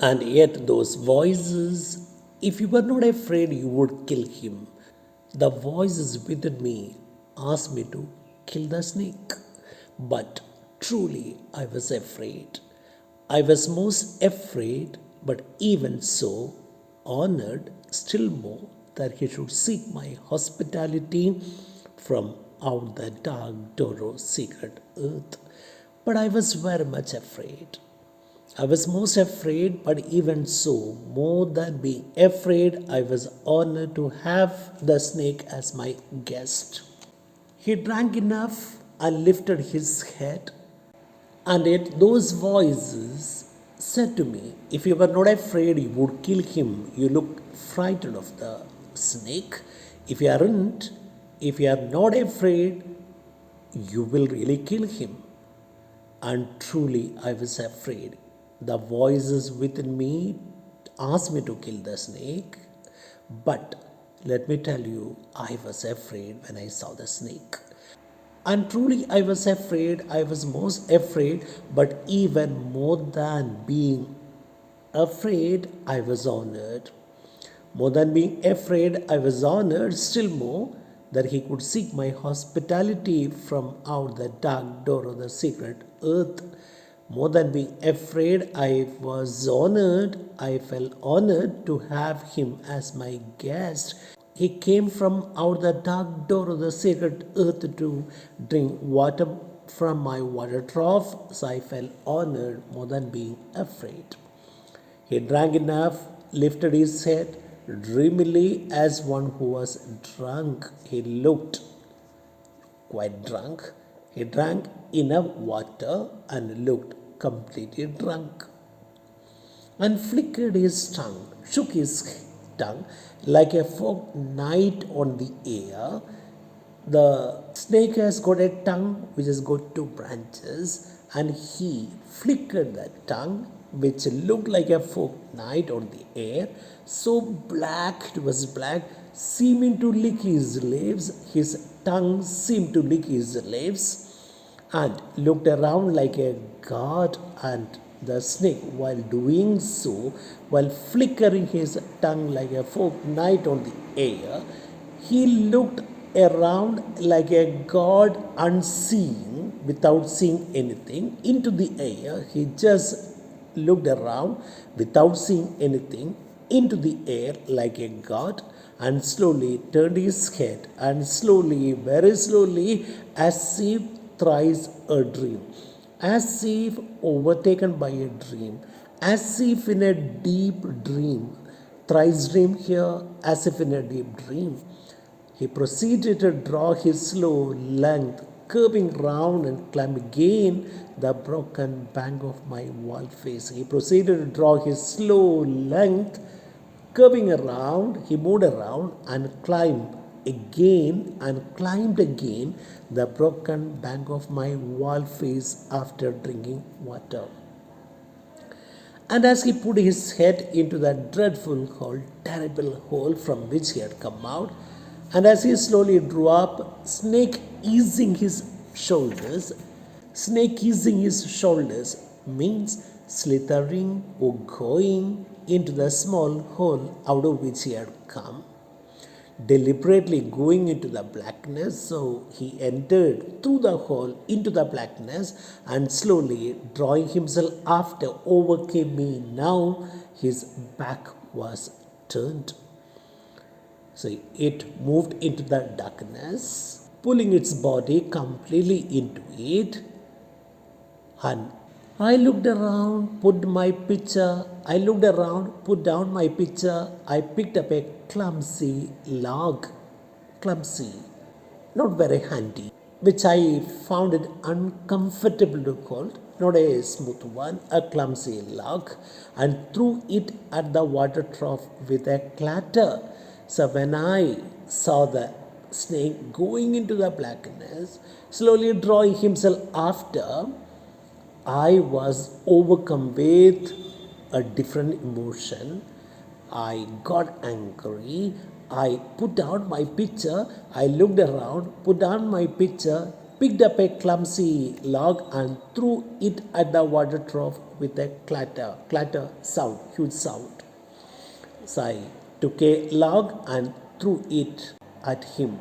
And yet, those voices, if you were not afraid, you would kill him. The voices within me asked me to kill the snake. But truly, I was afraid. I was most afraid, but even so, honored still more that he should seek my hospitality from out the dark Doro secret earth. But I was very much afraid. I was most afraid, but even so, more than being afraid, I was honored to have the snake as my guest. He drank enough and lifted his head, and yet those voices said to me, if you were not afraid, you would kill him. You look frightened of the snake. If you aren't, if you are not afraid, you will really kill him. And truly, I was afraid. The voices within me asked me to kill the snake, but let me tell you, I was afraid when I saw the snake. And truly, I was afraid. I was most afraid, but even more than being afraid, I was honored. More than being afraid, I was honored still more that he could seek my hospitality from out the dark door of the secret earth. More than being afraid, I was honored. I felt honored to have him as my guest. He came from out the dark door of the sacred earth to drink water from my water trough, so I felt honored more than being afraid. He drank enough, lifted his head dreamily as one who was drunk. He looked quite drunk. He drank enough water and looked completely drunk, and flickered his tongue, shook his tongue like a forked knife on the air. The snake has got a tongue which has got two branches, and he flickered that tongue, which looked like a forked knife on the air. So black, it was black, seeming to lick his lips. His tongue seemed to lick his lips, and looked around like a god. And the snake, while doing so, while flickering his tongue like a forked knife on the air, he looked around like a god, unseeing, without seeing anything, into the air. He just looked around without seeing anything into the air like a god, and slowly turned his head, and slowly, very slowly, as if thrice a dream, as if overtaken by a dream, as if in a deep dream, thrice dream here, as if in a deep dream. He proceeded to draw his slow length, curving round and climb again the broken bank of my wall face. He proceeded to draw his slow length, curving around. He moved around and climbed again the broken bank of my wall face after drinking water. And as he put his head into that dreadful hole, terrible hole from which he had come out, and as he slowly drew up, snake easing his shoulders means slithering or going into the small hole out of which he had come, deliberately going into the blackness. So he entered through the hole into the blackness, and slowly drawing himself after overcame me. Now his back was turned. So it moved into the darkness, pulling its body completely into it. And I looked around, put my pitcher. I looked around, put down my pitcher. I picked up a clumsy log, clumsy, not very handy, which I found it uncomfortable to hold, not a smooth one, a clumsy log, and threw it at the water trough with a clatter. So when I saw the snake going into the blackness, slowly drawing himself after, I was overcome with a different emotion. I got angry. I put down my pitcher. I looked around, put down my pitcher, picked up a clumsy log and threw it at the water trough with a clatter sound, huge sound. So I took a log and threw it at him.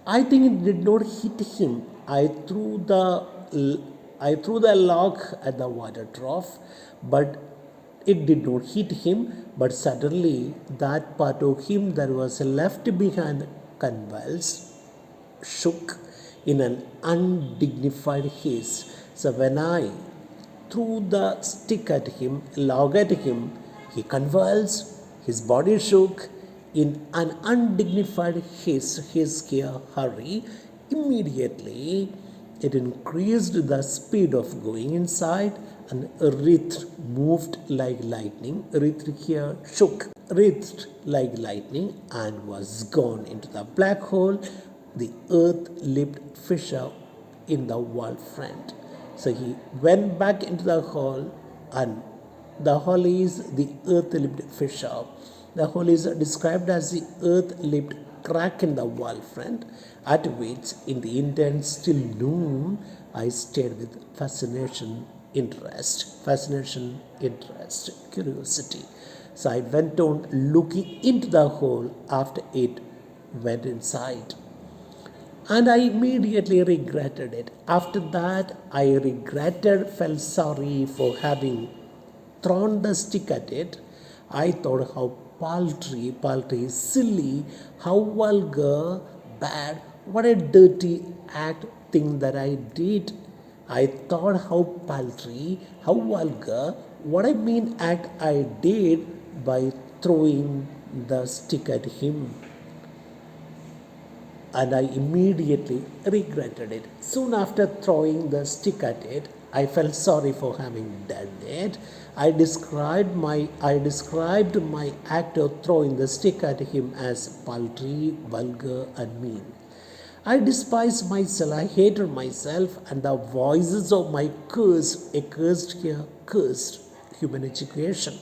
I think it did not hit him. I threw the log at the water trough, but it did not hit him. But suddenly, that part of him that was left behind convulsed, shook in an undignified haste. So when I threw the stick at him, log at him, he convulsed, his body shook in an undignified haste, hurry. Immediately, it increased the speed of going inside, and writhed moved like lightning. Writhed here shook, writhed like lightning, and was gone into the black hole, the earth-lipped fissure in the wall front. So he went back into the hall, and the hall is the earth-lipped fissure. The hole is described as the earth-lipped crack in the wall front, at which, in the intense still noon, I stared with interest, curiosity. So I went on looking into the hole after it went inside. And I immediately regretted it. After that, felt sorry for having thrown the stick at it. I thought how paltry, silly, how vulgar, bad, what a dirty act thing that I did. I thought how paltry, how vulgar, what a mean act I did by throwing the stick at him, and I immediately regretted it. Soon after throwing the stick at it, I felt sorry for having done it. I described my act of throwing the stick at him as paltry, vulgar, and mean. I despised myself, I hated myself, and the voices of my cursed human education.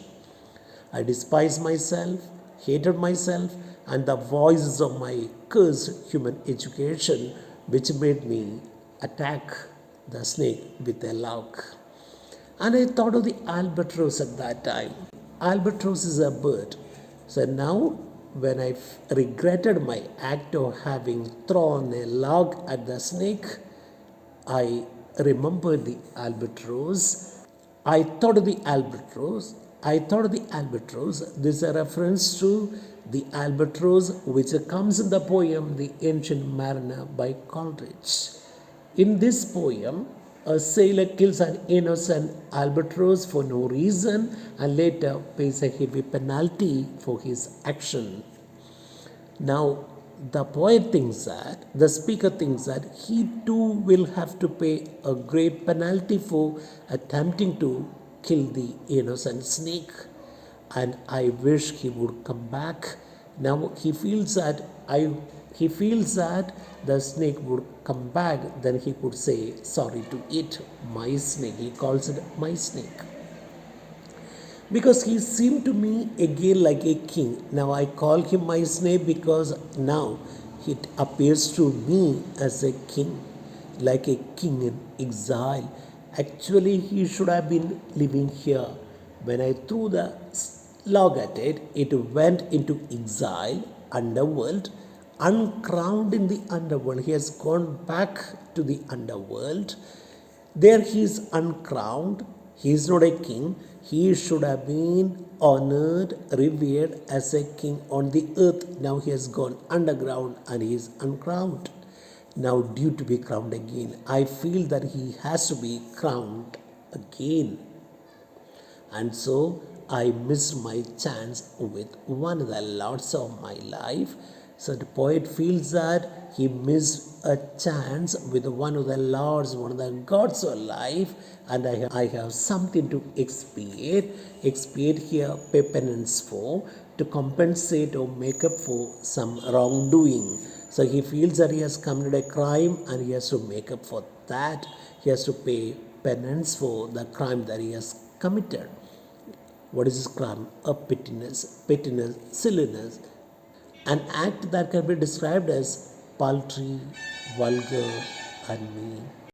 I despised myself, hated myself, and the voices of my cursed human education, which made me attack the snake with a log. And I thought of the albatross at that time. Albatross is a bird. So now, when I regretted my act of having thrown a log at the snake, I remembered the albatross. I thought of the albatross. This is a reference to the albatross which comes in the poem The Ancient Mariner by Coleridge. In this poem, a sailor kills an innocent albatross for no reason and later pays a heavy penalty for his action. Now, the speaker thinks that he too will have to pay a great penalty for attempting to kill the innocent snake. And I wish he would come back. Now he feels that the snake would come back, then he could say sorry to it, my snake. He calls it my snake. Because he seemed to me again like a king. Now I call him my snake because now it appears to me as a king, like a king in exile. Actually, he should have been living here. When I threw the log at it, it went into exile, underworld, uncrowned in the underworld. He has gone back to the underworld. There he is uncrowned. He is not a king. He should have been honored, revered as a king on the earth. Now he has gone underground and he is uncrowned. Now due to be crowned again. I feel that he has to be crowned again. And so I missed my chance with one of the lords of my life. So the poet feels that he missed a chance with one of the lords, one of the gods of life, and I have something to expiate here, pay penance for, to compensate or make up for some wrongdoing. So he feels that he has committed a crime and he has to make up for that. He has to pay penance for the crime that he has committed. What is this crime? A pettiness, silliness, an act that can be described as paltry, vulgar, and me.